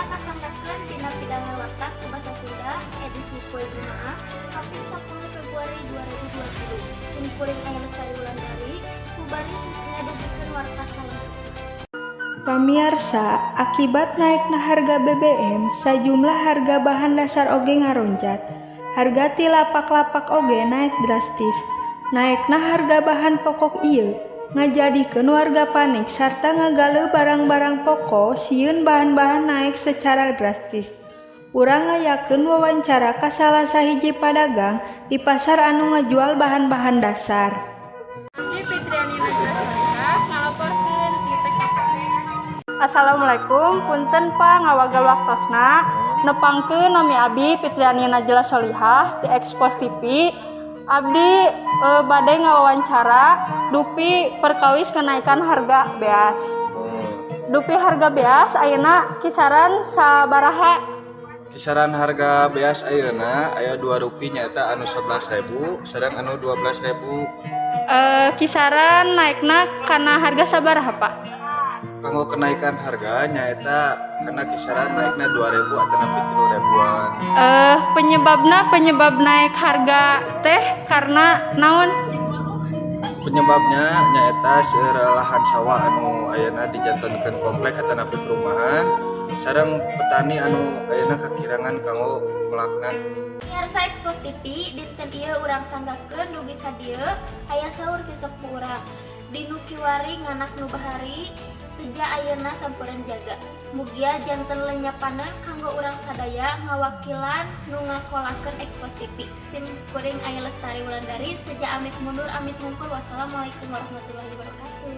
kasanggakeun dina pidangan warta ku basa Sunda edisi Poe Jumaah Kapil 10 Februari 2020. Sim kuring aya Lestari Wulandari ku bari ngadugikeun warta salengkap. Pamirsa, akibat naikna harga BBM, sajumlah harga bahan dasar oge ngaronjat. Harga ti lapak-lapak oge naik drastis. Naikna harga bahan pokok ieu ngajadikeun warga panik sarta ngagale barang-barang pokok sieun bahan-bahan naik secara drastis. Urang ngayakeun wawancara ka salah sahiji padagang di pasar anu ngajual bahan-bahan dasar. Abdi Fitriani Najla Solihah ngalaporkeun ti TKP. Assalamualaikum, punten Pak ngawagal waktosna. Nepangkeun nami Abi Fitriani Najla Solihah di Expos TV. Abdi bade ngawawancara dupi perkawis kenaikan harga beas. Dupi harga beas ayeuna kisaran sabaraha? Kisaran harga beas ayeuna aya 2 rupi nyaeta anu 11.000 sedang anu 12.000. Kisaran naikna karena harga sabaraha Pak? Kanggo kenaikan harga nyaeta karena kisaran naikna 2.000 atau nepi 3.000-an. Penyebab naik harga teh karena naon? Penyebabnya nyaeta seueur lahan sawah anu ayeuna dijantonkeun komplek atau nepi perumahan sareng petani anu ayeuna kakirangan kanggo melakna. Pemirsa Expos TV dinten ieu urang sanggakeun dugi ka dieu aya saur ti sepuh urang. Dinu kiwari nganak nu bahari seja ayeuna sampureun jaga. Mugia janten lenyapaneun kanggo urang sadaya ngawakilan nu ngakolakeun Expos TV. Sim kuring aya Lestari Wulandari seja amit mundur amit mungkul. Wassalamualaikum warahmatullahi wabarakatuh.